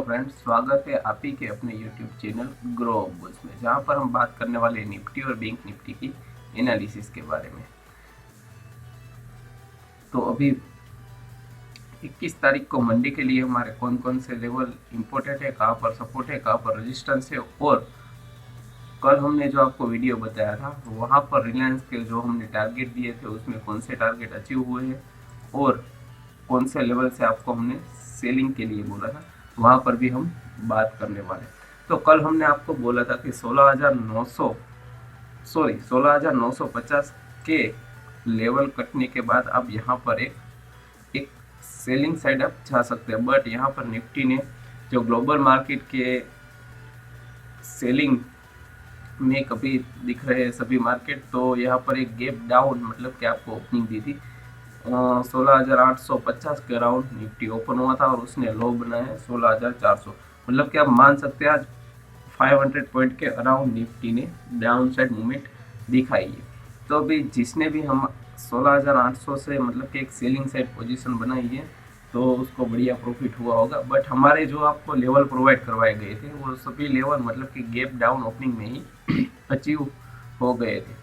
Friends, स्वागत है आप ही के अपने यूट्यूब चैनल ग्रो बुल्स में, जहां पर हम बात करने वाले हैं निफ्टी और बैंक निफ्टी की एनालिसिस के बारे में। तो अभी 21 तारीख को मंडे के लिए हमारे कौन कौन से लेवल इंपॉर्टेंट है, कहाँ पर सपोर्ट है, कहाँ पर रेजिस्टेंस है, और कल हमने जो आपको वीडियो बताया था वहाँ पर रिलायंस के जो हमने टारगेट दिए थे उसमें कौन से टारगेट अचीव हुए हैं और कौन से लेवल से आपको हमने सेलिंग के लिए बोला था, वहाँ पर भी हम बात करने वाले। तो कल हमने आपको बोला था कि 16,950 के लेवल कटने के बाद आप यहाँ पर एक सेलिंग साइड आप जा सकते हैं। बट यहाँ पर निफ्टी ने जो ग्लोबल मार्केट के सेलिंग में कभी दिख रहे हैं सभी मार्केट, तो यहाँ पर एक गैप डाउन मतलब कि आपको ओपनिंग दी थी 16,850 के अराउंड निफ्टी ओपन हुआ था और उसने लो बनाया 16,400। मतलब कि आप मान सकते हैं आज 500 पॉइंट के अराउंड निफ्टी ने डाउन साइड मूवमेंट दिखाई है। तो अभी जिसने भी हम 16,800 से मतलब कि एक सेलिंग साइड पोजीशन बनाई है तो उसको बढ़िया प्रॉफिट हुआ होगा। बट हमारे जो आपको लेवल प्रोवाइड करवाए गए थे वो सभी लेवल मतलब कि गैप डाउन ओपनिंग में ही अचीव हो गए थे।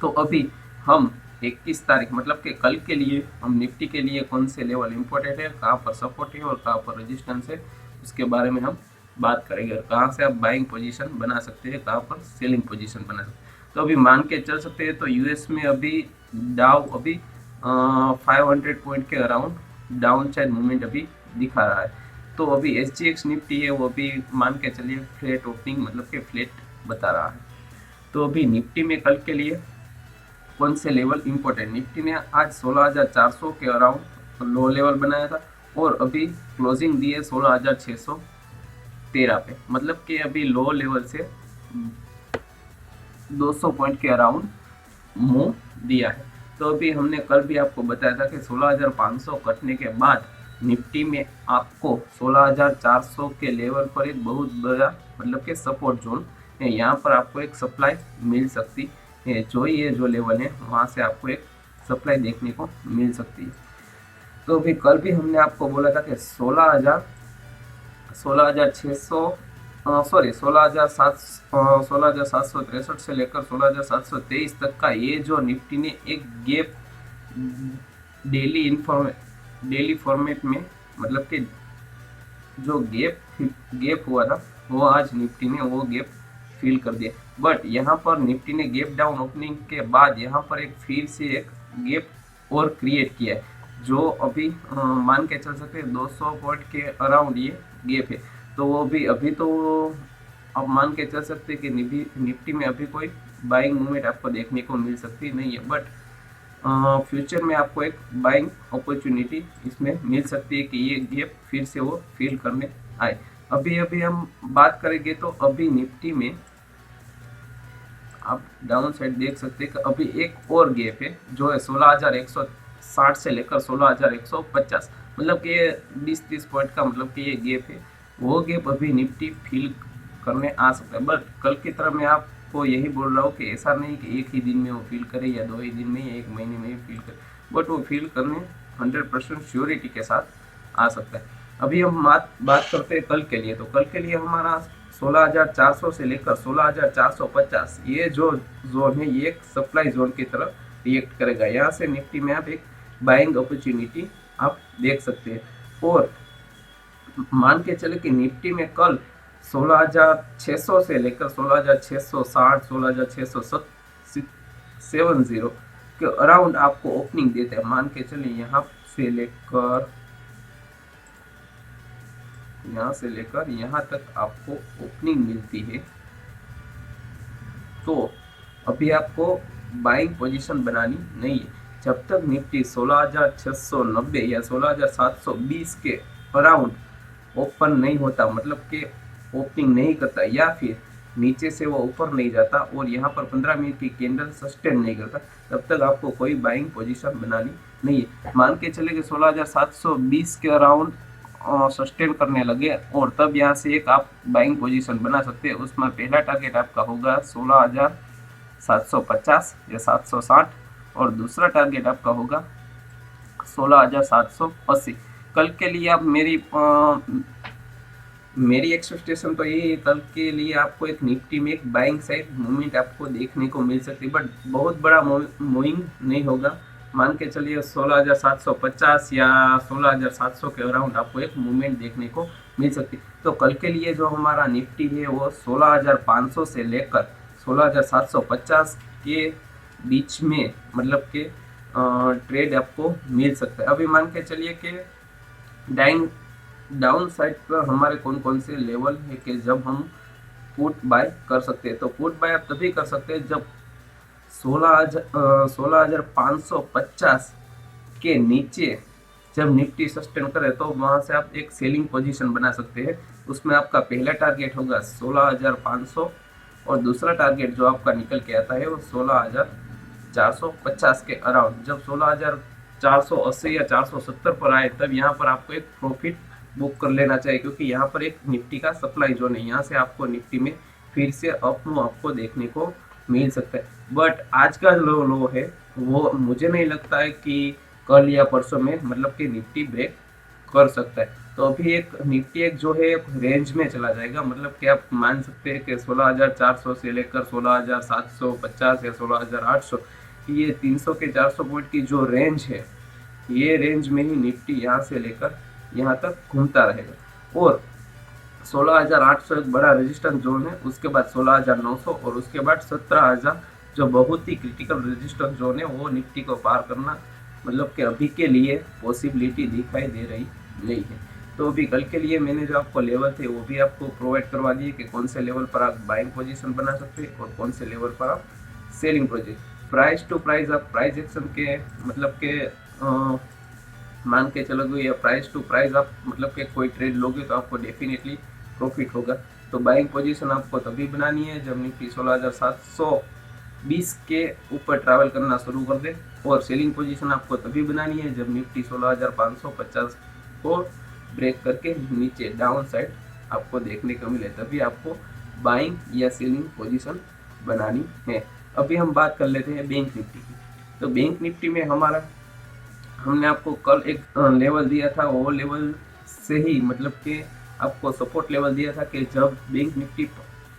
तो अभी हम 21 तारीख मतलब कि कल के लिए हम निफ्टी के लिए कौन से लेवल इंपॉर्टेंट है, कहाँ पर सपोर्ट है और कहाँ पर रेजिस्टेंस है, उसके बारे में हम बात करेंगे और कहाँ से आप बाइंग पोजीशन बना सकते हैं, कहाँ पर सेलिंग पोजीशन बना सकते हैं। तो अभी मान के चल सकते हैं तो यूएस में अभी डाउ अभी 500 पॉइंट के अराउंड डाउन साइड मूवमेंट अभी दिखा रहा है। तो अभी SGX निफ्टी है वो अभी मान के चलिए फ्लैट ओपनिंग मतलब कि फ्लैट बता रहा है। तो अभी निफ्टी में कल के लिए कौन से लेवल इंपॉर्टेंट, निफ्टी ने आज 16,400 के अराउंड लो लेवल बनाया था और अभी क्लोजिंग दी है 16,613 पे, मतलब कि अभी लो लेवल से 200 पॉइंट के अराउंड मूव दिया है। तो अभी हमने कल भी आपको बताया था कि 16,500 कटने के बाद निफ्टी में आपको 16,400 के लेवल पर एक बहुत बड़ा मतलब कि सपोर्ट जोन है, यहाँ पर आपको एक सप्लाई मिल सकती है। जो ये जो लेवल है वहाँ से आपको एक सप्लाई देखने को मिल सकती है। तो अभी कल भी हमने आपको बोला था कि 16,763 से लेकर 16,723 तक का ये जो निफ्टी ने एक गैप डेली फॉर्मेट में मतलब कि जो गैप हुआ था वो आज निफ्टी ने वो गैप फिल कर दिया। बट यहाँ पर निफ्टी ने गैप डाउन ओपनिंग के बाद यहाँ पर एक फिर से एक गैप और क्रिएट किया है, जो अभी मान के चल सकते हैं 200 पॉइंट के अराउंड ये गैप है। तो वो भी अभी तो अब मान के चल सकते हैं कि निफ्टी में अभी कोई बाइंग मूवमेंट आपको देखने को मिल सकती नहीं है। बट फ्यूचर में आपको एक बाइंग अपॉर्चुनिटी इसमें मिल सकती है कि ये गैप फिर से वो फिल करने आए। अभी हम बात करेंगे तो अभी निफ्टी में आप डाउन साइड देख सकते हैं कि अभी एक और गैप है जो है 16,160 से लेकर 16,150, मतलब कि ये 20-30 पॉइंट का मतलब कि ये गैप है। वो गैप अभी निफ्टी फिल करने आ सकता है। बट कल की तरह मैं आपको यही बोल रहा हूँ कि ऐसा नहीं कि एक ही दिन में वो फील करे या 2 ही दिन में या 1 महीने में ही फील करे, बट वो फील करने 100% श्योरिटी के साथ आ सकता है। अभी हम बात करते हैं कल के लिए। तो कल के लिए हमारा 16,400 से लेकर 16,450 ये जो जोन है ये एक सप्लाई जोन की तरफ रिएक्ट करेगा। यहाँ से निफ्टी में आप एक बाइंग अपॉर्चुनिटी आप देख सकते हैं। और मान के चले कि निफ्टी में कल 16,600 से लेकर 16,660 16,670 के अराउंड आपको ओपनिंग देते हैं। मान के चलिए यहाँ से लेकर यहाँ तक आपको ओपनिंग मिलती है। तो अभी आपको बाइंग पोजीशन बनानी नहीं है जब तक निफ्टी 16,690 या 16,720 के अराउंड ओपन नहीं होता, मतलब कि ओपनिंग नहीं करता या फिर नीचे से वो ऊपर नहीं जाता और यहाँ पर 15 मिनट की कैंडल सस्टेन नहीं करता, तब तक आपको कोई बाइंग पोजीशन बनानी नहीं है। मान के चले कि 16,720 के अराउंड सस्टेन करने लगे और तब यहाँ से एक आप बाइंग पोजीशन बना सकते हैं। उसमें पहला टारगेट आपका होगा 16,750 या 760 और दूसरा टारगेट आपका होगा 16,780। कल के लिए आप मेरी मेरी एक्सपेक्टेशन तो यही है, कल के लिए आपको एक निफ्टी में एक बाइंग साइड मूवमेंट आपको देखने को मिल सकती है, बट बहुत बड़ा मूविंग नहीं होगा। मान के चलिए 16,750 या 16,700 के अराउंड आपको एक मूवमेंट देखने को मिल सकती है। तो कल के लिए जो हमारा निफ्टी है वो 16,500 से लेकर 16,750 के बीच में मतलब के ट्रेड आपको मिल सकता है। अभी मान के चलिए कि डाइन डाउन साइड पर हमारे कौन कौन से लेवल है कि जब हम पुट बाय कर सकते हैं। तो पुट बाय आप तभी कर सकते हैं जब 16,550 के नीचे जब निफ्टी सस्टेन करे, तो वहां से आप एक सेलिंग पोजीशन बना सकते हैं। उसमें आपका पहला टारगेट होगा 16,500 और दूसरा टारगेट जो आपका निकल के आता है वो 16,450 के अराउंड। जब 16,480 या 470 पर आए तब यहाँ पर आपको एक प्रॉफिट बुक कर लेना चाहिए, क्योंकि यहाँ पर एक निफ्टी का सप्लाई जोन है। यहाँ से आपको निफ्टी में फिर से अप मूव आपको देखने को मिल सकता है। बट आज का जो लो है वो मुझे नहीं लगता है कि कल या परसों में मतलब कि निफ्टी ब्रेक कर सकता है। तो अभी एक निफ्टी एक जो है रेंज में चला जाएगा, मतलब कि आप मान सकते हैं कि 16,400 से लेकर 16,750 या 16,800, ये 300 के 400 पॉइंट की जो रेंज है, ये रेंज में ही निफ्टी यहाँ से लेकर यहाँ तक घूमता रहेगा। और 16,800 एक बड़ा रेजिस्टेंस जोन है, उसके बाद 16,900 और उसके बाद 17,000 जो बहुत ही क्रिटिकल रेजिस्टेंस जोन है, वो निफ्टी को पार करना मतलब कि अभी के लिए पॉसिबिलिटी दिखाई दे रही नहीं है। तो अभी कल के लिए मैंने जो आपको लेवल थे वो भी आपको प्रोवाइड करवा दिए कि कौन से लेवल पर आप बाइंग पोजीशन बना सकते हैं और कौन से लेवल पर आप selling position. Price to price आप प्राइस एक्शन के मतलब के मान के चलोगे या प्राइस टू प्राइस आप मतलब कि कोई ट्रेड लोगे तो आपको डेफिनेटली प्रॉफिट होगा। तो बाइंग पोजीशन आपको तभी बनानी है जब निफ्टी 16,720 के ऊपर ट्रैवल करना शुरू कर दे, और सेलिंग पोजीशन आपको तभी बनानी है जब निफ्टी 16,550 को ब्रेक करके नीचे डाउन साइड आपको देखने को मिले, तभी आपको बाइंग या सेलिंग पोजीशन बनानी है। अभी हम बात कर लेते हैं बैंक निफ्टी की। तो बैंक निफ्टी में हमने आपको कल एक लेवल दिया था, वो लेवल से ही मतलब कि आपको सपोर्ट लेवल दिया था कि जब बैंक निफ्टी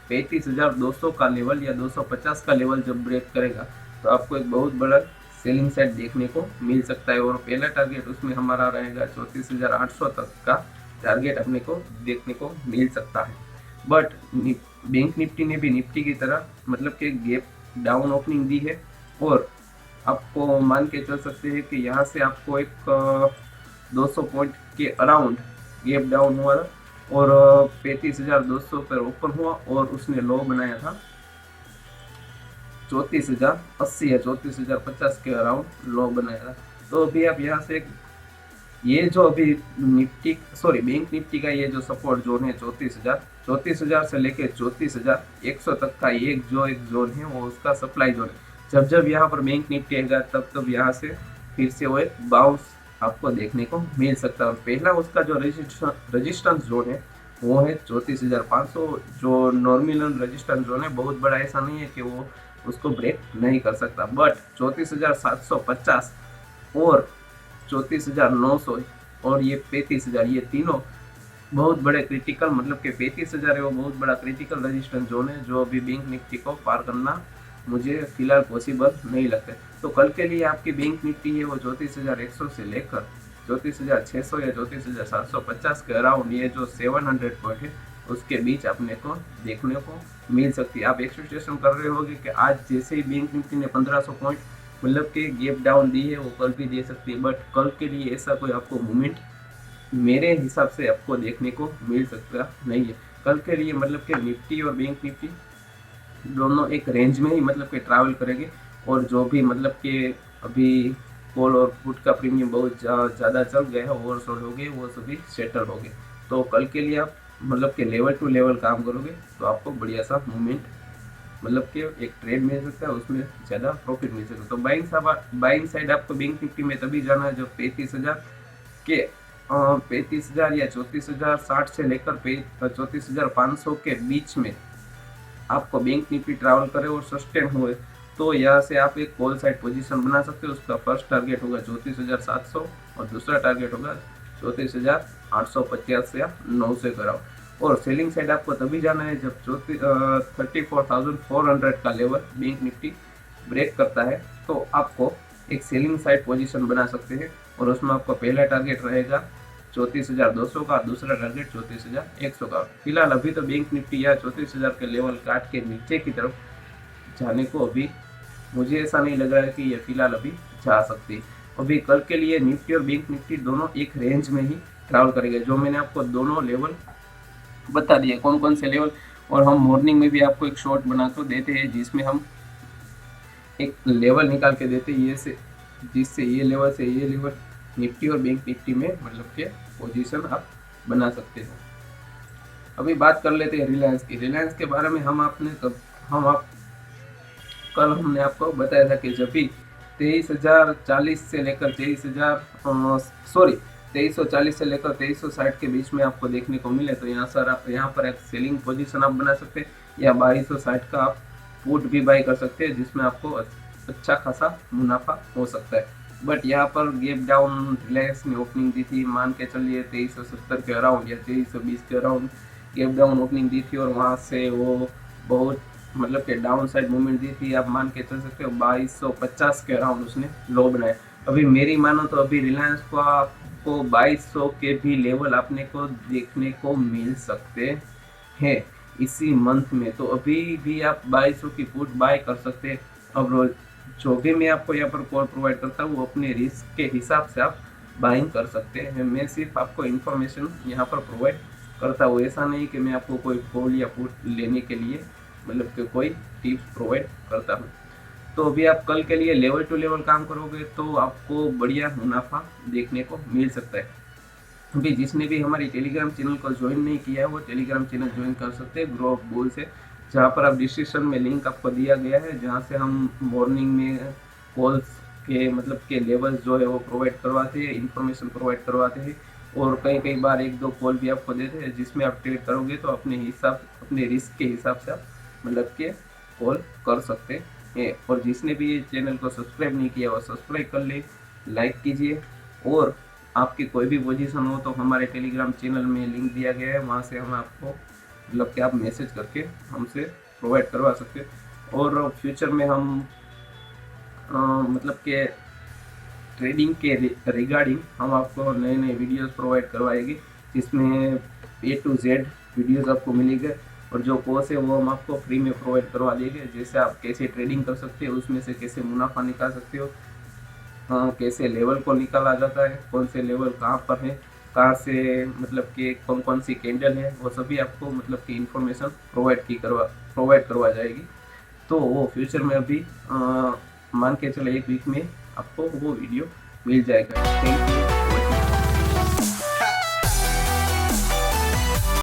35,200 का लेवल या 250 का लेवल जब ब्रेक करेगा तो आपको एक बहुत बड़ा सेलिंग साइड देखने को मिल सकता है। और पहला टारगेट उसमें हमारा रहेगा 34,800 तक का टारगेट अपने को देखने को मिल सकता है। बट बैंक निफ्टी ने भी निफ्टी की तरह मतलब कि गैप डाउन ओपनिंग दी है, और आपको मान के चल सकते हैं कि यहाँ से आपको एक 200 पॉइंट के अराउंड गैप डाउन हुआ और 35,200 पर ओपन हुआ और उसने लो बनाया था 34,080 या 34,050 के अराउंड लो बनाया था। तो अभी आप यहाँ से ये जो अभी बैंक निफ्टी का ये जो सपोर्ट जोन है 34,000 से लेके 34,100 तक का एक जोन है वो उसका सप्लाई जोन है। जब यहाँ पर बैंक निफ्टी आएगा तब यहाँ से फिर से वो एक बाउंस आपको देखने को मिल सकता है। और पहला उसका जो रेजिस्टेंस जोन है वो है 34,500, जो नॉर्मल रेजिस्टेंस जोन है, बहुत बड़ा ऐसा नहीं है कि वो उसको ब्रेक नहीं कर सकता। बट 34,750 और 34,900 और ये 35,000, ये तीनों बहुत बड़े क्रिटिकल मतलब कि 35,000 है वो बहुत बड़ा क्रिटिकल रेजिस्टेंस जोन है, जो अभी बैंक निफ्टी को पार करना मुझे फिलहाल पॉसिबल नहीं लगता। तो कल के लिए आपकी बैंक निफ्टी है वो 34,100 से लेकर 34,600 या 34,750 के अराउंड, ये जो 700 पॉइंट है उसके बीच अपने को देखने को मिल सकती है। आप एक्सपेक्टेशन कर रहे होगे कि आज जैसे ही बैंक निफ्टी ने 1,500 पॉइंट मतलब कि गैप डाउन दी है वो कल भी दे सकती है, बट कल के लिए ऐसा कोई आपको मूवमेंट मेरे हिसाब से आपको देखने को मिल सकता नहीं है। कल के लिए मतलब कि निफ्टी और बैंक निफ्टी दोनों एक रेंज में ही मतलब कि ट्रैवल करेंगे, और जो भी मतलब कि अभी कॉल और पुट का प्रीमियम बहुत ज़्यादा चल गया है, ओवरसोल्ड हो गए, वो सभी सेटल हो गए। तो कल के लिए आप मतलब कि लेवल टू लेवल काम करोगे तो आपको बढ़िया सा मूवमेंट मतलब कि एक ट्रेड मिल सकता है, उसमें ज़्यादा प्रॉफिट मिल सकता है। तो बाइंग साइड आपको बैंक निफ्टी में तभी जाना है जब 35,000 या 34,060 से लेकर 34,500 के बीच में आपको बैंक निफ्टी ट्रैवल करे और सस्टेन हुए, तो यहाँ से आप एक कॉल साइड पोजीशन बना सकते हो। उसका फर्स्ट टारगेट होगा 34,700 और दूसरा टारगेट होगा 34,850 या 900 के अराउंड। और सेलिंग साइड आपको तभी जाना है जब 34,400 का लेवल बैंक निफ्टी ब्रेक करता है, तो आपको एक सेलिंग साइड पोजीशन बना सकते हैं। और उसमें आपका पहला टारगेट रहेगा 34,200 का, दूसरा टारगेट 34,100 का। फिलहाल अभी तो बैंक निफ्टी या 34,000 के लेवल काट के नीचे की तरफ जाने को अभी मुझे ऐसा नहीं लग रहा है कि ये फिलहाल अभी जा सकती है। अभी कल के लिए निफ्टी और बैंक निफ्टी दोनों एक रेंज में ही ट्रैवल करेंगे, जो मैंने आपको दोनों लेवल बता दिए कौन कौन से लेवल। और हम मॉर्निंग में भी आपको एक शॉर्ट बना कर देते हैं जिसमें हम एक लेवल निकाल के देते हैं ये से, जिससे ये लेवल से ये लेवल निफ्टी और बैंक निफ्टी में मतलब के पोजीशन आप बना सकते हो। अभी बात कर लेते हैं रिलायंस की। रिलायंस के बारे में कल हमने आपको बताया था कि जब भी 23,040 से लेकर 2340 से लेकर 2360 के बीच में आपको देखने को मिले, तो यहाँ पर एक सेलिंग पोजीशन आप बना सकते हैं, या 2260 का आप पुट भी बाई कर सकते हैं, जिसमें आपको अच्छा खासा मुनाफा हो सकता है। बट यहाँ पर गैप डाउन रिलायंस ने ओपनिंग दी थी, मान के चलिए 2370 के अराउंड या 2320 के अराउंड गैप डाउन ओपनिंग दी थी, और वहाँ से वो बहुत मतलब कि डाउन साइड मूवमेंट दी थी। आप मान के चल सकते हो 2250 के अराउंड उसने लो बनाए। अभी मेरी मानो तो अभी रिलायंस को आपको 2200 के भी लेवल आपने को देखने को मिल सकते हैं इसी मंथ में। तो अभी भी आप 2200 की पुट बाय कर सकते हैं। अब जो भी मैं आपको यहाँ पर कॉल प्रोवाइड करता हूँ वो अपने रिस्क के हिसाब से आप बाइंग कर सकते हैं। मैं सिर्फ आपको इन्फॉर्मेशन यहाँ पर प्रोवाइड करता हूँ, ऐसा नहीं कि मैं आपको कोई कॉल या पुट लेने के लिए मतलब कि कोई टिप्स प्रोवाइड करता हूँ। तो अभी आप कल के लिए लेवल टू लेवल काम करोगे तो आपको बढ़िया मुनाफा देखने को मिल सकता है। अभी जिसने भी हमारी टेलीग्राम चैनल को ज्वाइन नहीं किया है वो टेलीग्राम चैनल ज्वाइन कर सकते हैं ग्रो ऑफ गोल से, जहाँ पर आप डिस्क्रिप्शन में लिंक आपको दिया गया है, जहाँ से हम मॉर्निंग में कॉल्स के मतलब के लेवल्स जो है वो प्रोवाइड करवाते हैं, इन्फॉर्मेशन प्रोवाइड करवाते हैं, और कई बार 1-2 कॉल भी आपको देते हैं, जिसमें आप ट्रेड करोगे तो अपने रिस्क के हिसाब से आप मतलब के कॉल कर सकते हैं। और जिसने भी ये चैनल को सब्सक्राइब नहीं किया वो सब्सक्राइब कर ले, लाइक कीजिए, और आपकी कोई भी पोजीशन हो तो हमारे टेलीग्राम चैनल में लिंक दिया गया है, वहाँ से हम आपको मतलब कि आप मैसेज करके हमसे प्रोवाइड करवा सकते हैं। और फ्यूचर में हम मतलब के ट्रेडिंग के रिगार्डिंग हम आपको नए नए वीडियोस प्रोवाइड करवाएंगे, जिसमें A to Z वीडियोस आपको मिलेंगे, और जो कोर्स है वो हम आपको फ्री में प्रोवाइड करवा देंगे। जैसे आप कैसे ट्रेडिंग कर सकते हो, उसमें से कैसे मुनाफा निकाल सकते हो, कैसे लेवल को निकाला जाता है, कौन से लेवल कहाँ पर है, कहाँ से मतलब कि कौन कौन सी कैंडल है, वो सभी आपको मतलब कि इंफॉर्मेशन प्रोवाइड करवा जाएगी। तो वो फ्यूचर में अभी मान के चले 1 वीक में आपको वो वीडियो मिल जाएगा। Thank you.